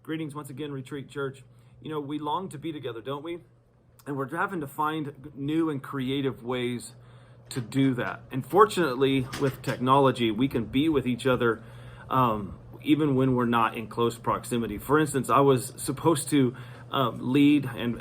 Greetings once again, Retreat Church. You know, we long to be together, don't we? And we're having to find new and creative ways to do that. And fortunately, with technology, we can be with each other even when we're not in close proximity. For instance, I was supposed to lead and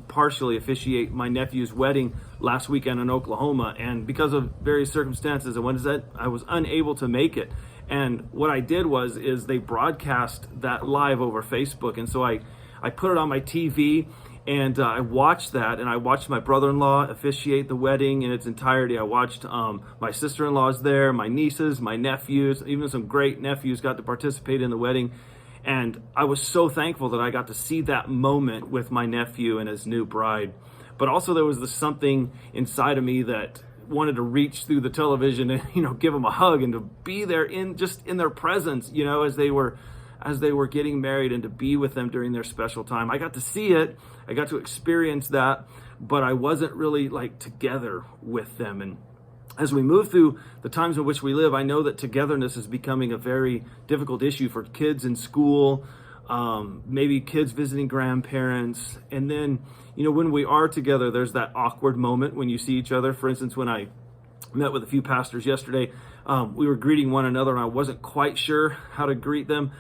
partially officiate my nephew's wedding last weekend in Oklahoma. And because of various circumstances, I was unable to make it. And what I did is they broadcast that live over Facebook. And so I put it on my TV and I watched that, and I watched my brother-in-law officiate the wedding in its entirety. I watched my sister-in-laws there, my nieces, my nephews, even some great nephews got to participate in the wedding. And I was so thankful that I got to see that moment with my nephew and his new bride. But also there was something inside of me that wanted to reach through the television and, give them a hug and to be there in their presence, as they were getting married, and to be with them during their special time. I got to see it. I got to experience that, but I wasn't really together with them. And as we move through the times in which we live, I know that togetherness is becoming a very difficult issue for kids in school, maybe kids visiting grandparents. And then, when we are together, there's that awkward moment when you see each other. For instance, when I met with a few pastors yesterday, we were greeting one another, and I wasn't quite sure how to greet them.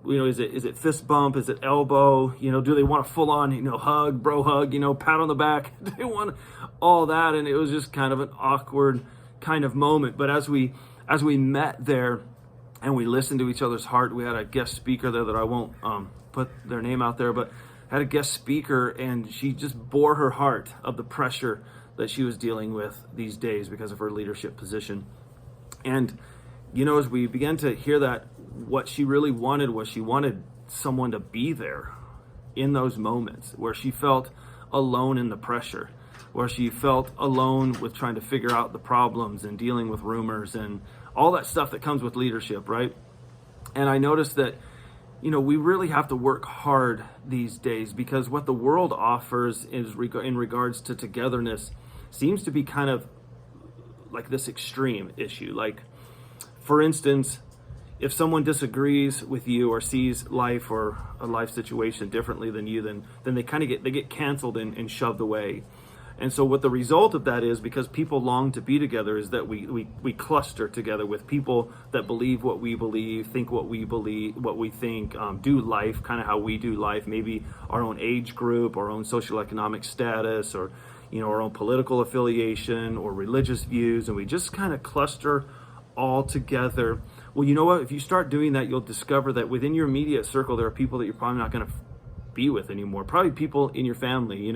Is it fist bump? Is it elbow? Do they want a full on, hug, bro hug, pat on the back? Do they want all that? And it was just kind of an awkward kind of moment. But as we met there and we listened to each other's heart, we had a guest speaker there that I won't put their name out there, but had a guest speaker, and she just bore her heart of the pressure that she was dealing with these days because of her leadership position. And, as we began to hear that, what she really wanted was she wanted someone to be there in those moments where she felt alone in the pressure, where she felt alone with trying to figure out the problems and dealing with rumors and all that stuff that comes with leadership, right? And I noticed that, we really have to work hard these days, because what the world offers in regards to togetherness seems to be kind of like this extreme issue. Like, for instance, if someone disagrees with you or sees life or a life situation differently than you, then they kind of get canceled and shoved away. And so what the result of that is, because people long to be together, is that we cluster together with people that believe what we believe, think what we believe, what we think, do life kind of how we do life, maybe our own age group, our own social economic status, or our own political affiliation or religious views, and we just kind of cluster all together. Well, you know what? If you start doing that, you'll discover that within your immediate circle, there are people that you're probably not going to be with anymore. Probably people in your family.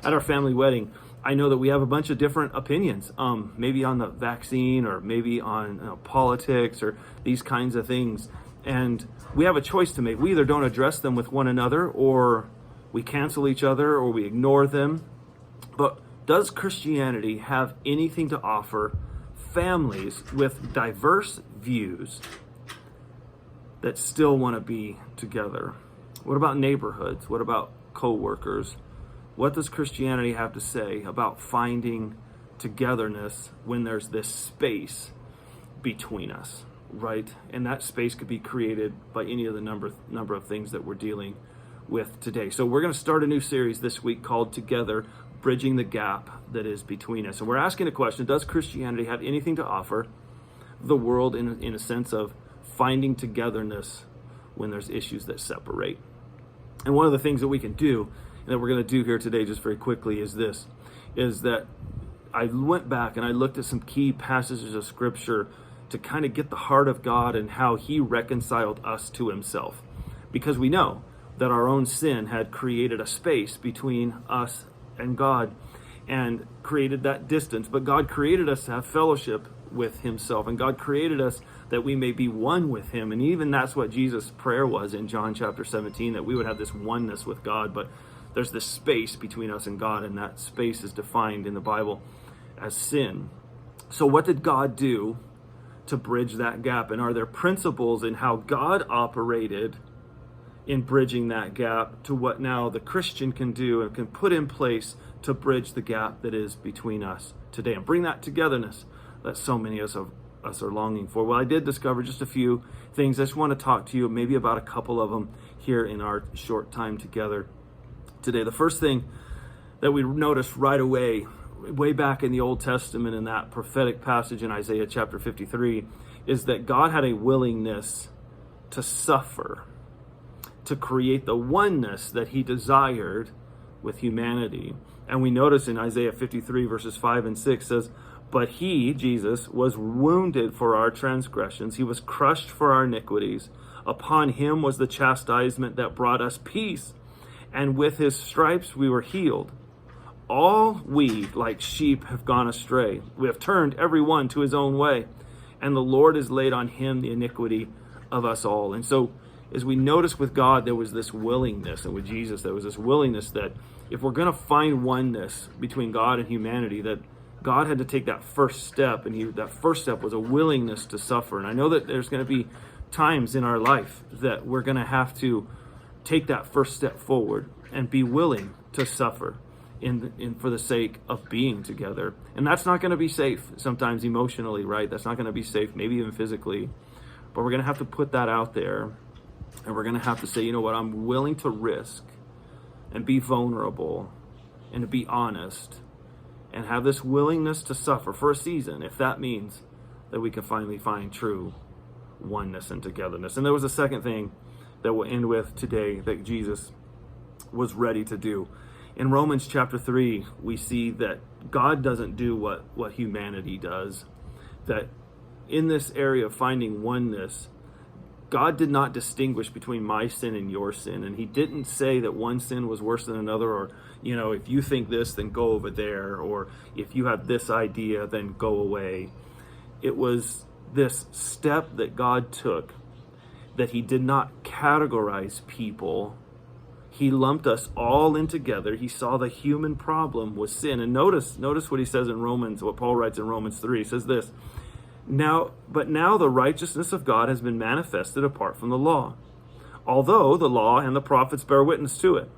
At our family wedding, I know that we have a bunch of different opinions, maybe on the vaccine, or maybe on politics, or these kinds of things. And we have a choice to make. We either don't address them with one another, or we cancel each other, or we ignore them. But does Christianity have anything to offer families with diverse views that still want to be together? What about neighborhoods? What about co-workers? What does Christianity have to say about finding togetherness when there's this space between us, right? And that space could be created by any of the number of things that we're dealing with today. So we're going to start a new series this week called Together, Bridging the Gap that is between us. And we're asking a question: does Christianity have anything to offer the world in a sense of finding togetherness when there's issues that separate? And one of the things that we can do, and that we're going to do here today just very quickly, is that I went back and I looked at some key passages of Scripture to kind of get the heart of God and how He reconciled us to Himself. Because we know that our own sin had created a space between us and God and created that distance. But God created us to have fellowship with Himself, and God created us that we may be one with Him. And even that's what Jesus' prayer was in John chapter 17, that we would have this oneness with God. But there's this space between us and God, and that space is defined in the Bible as sin. So what did God do to bridge that gap? And are there principles in how God operated in bridging that gap to what now the Christian can do and can put in place to bridge the gap that is between us today and bring that togetherness that so many of us are longing for? Well, I did discover just a few things. I just want to talk to you maybe about a couple of them here in our short time together today. The first thing that we notice right away, way back in the Old Testament, in that prophetic passage in Isaiah chapter 53, is that God had a willingness to suffer, to create the oneness that he desired with humanity. And we notice in Isaiah 53 verses 5 and 6 says, "But he," Jesus, "was wounded for our transgressions. He was crushed for our iniquities. Upon him was the chastisement that brought us peace. And with his stripes we were healed. All we, like sheep, have gone astray. We have turned every one to his own way. And the Lord has laid on him the iniquity of us all." And so, as we notice with God, there was this willingness, and with Jesus, there was this willingness that if we're going to find oneness between God and humanity, that God had to take that first step, and that first step was a willingness to suffer. And I know that there's going to be times in our life that we're going to have to take that first step forward and be willing to suffer in for the sake of being together. And that's not going to be safe sometimes emotionally, right? That's not going to be safe, maybe even physically. But we're going to have to put that out there, and we're going to have to say, you know what, I'm willing to risk and be vulnerable and to be honest and have this willingness to suffer for a season, if that means that we can finally find true oneness and togetherness. And there was a second thing that we'll end with today that Jesus was ready to do. In Romans chapter 3, we see that God doesn't do what humanity does. That in this area of finding oneness, God did not distinguish between my sin and your sin. And he didn't say that one sin was worse than another, or, if you think this, then go over there, or if you have this idea, then go away. It was this step that God took, that he did not categorize people. He lumped us all in together. He saw the human problem was sin. And notice what he says in Romans, what Paul writes in Romans 3. He says this, now the righteousness of God has been manifested apart from the law, although the law and the prophets bear witness to it.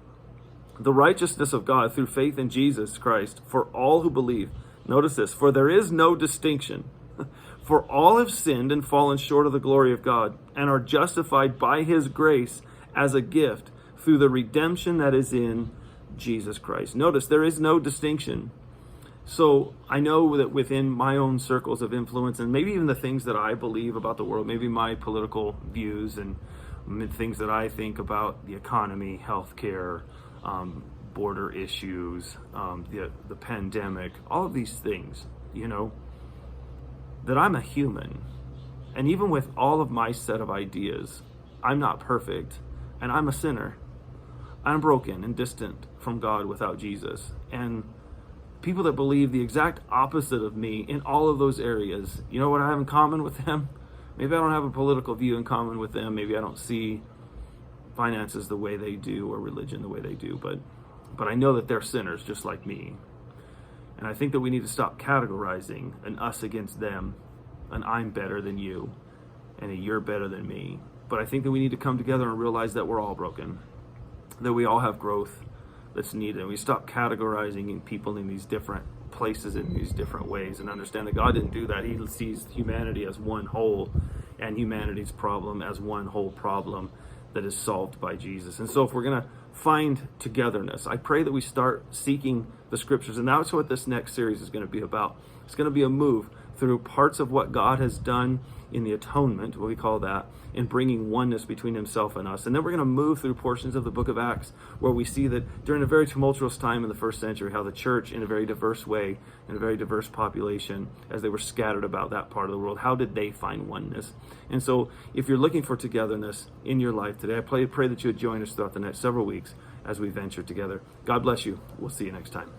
The righteousness of God through faith in Jesus Christ for all who believe. Notice this, for there is no distinction. For all have sinned and fallen short of the glory of God, and are justified by his grace as a gift through the redemption that is in Jesus Christ. Notice, there is no distinction. So I know that within my own circles of influence, and maybe even the things that I believe about the world, maybe my political views and things that I think about the economy, healthcare, border issues, the pandemic, all of these things, that I'm a human. And even with all of my set of ideas, I'm not perfect, and I'm a sinner. I'm broken and distant from God without Jesus. And people that believe the exact opposite of me in all of those areas, you know what I have in common with them? Maybe I don't have a political view in common with them. Maybe I don't see finances the way they do, or religion the way they do, but I know that they're sinners just like me. And I think that we need to stop categorizing an us against them, an I'm better than you, and a you're better than me. But I think that we need to come together and realize that we're all broken, that we all have growth that's needed. And we stop categorizing people in these different places, in these different ways, and understand that God didn't do that. He sees humanity as one whole, and humanity's problem as one whole problem that is solved by Jesus. And so if we're going to find togetherness, I pray that we start seeking the scriptures. And that's what this next series is going to be about. It's going to be a move through parts of what God has done in the atonement, what we call that, in bringing oneness between himself and us. And then we're going to move through portions of the book of Acts where we see that during a very tumultuous time in the first century, how the church, in a very diverse way, in a very diverse population, as they were scattered about that part of the world, how did they find oneness? And so if you're looking for togetherness in your life today, I pray that you would join us throughout the next several weeks as we venture together. God bless you. We'll see you next time.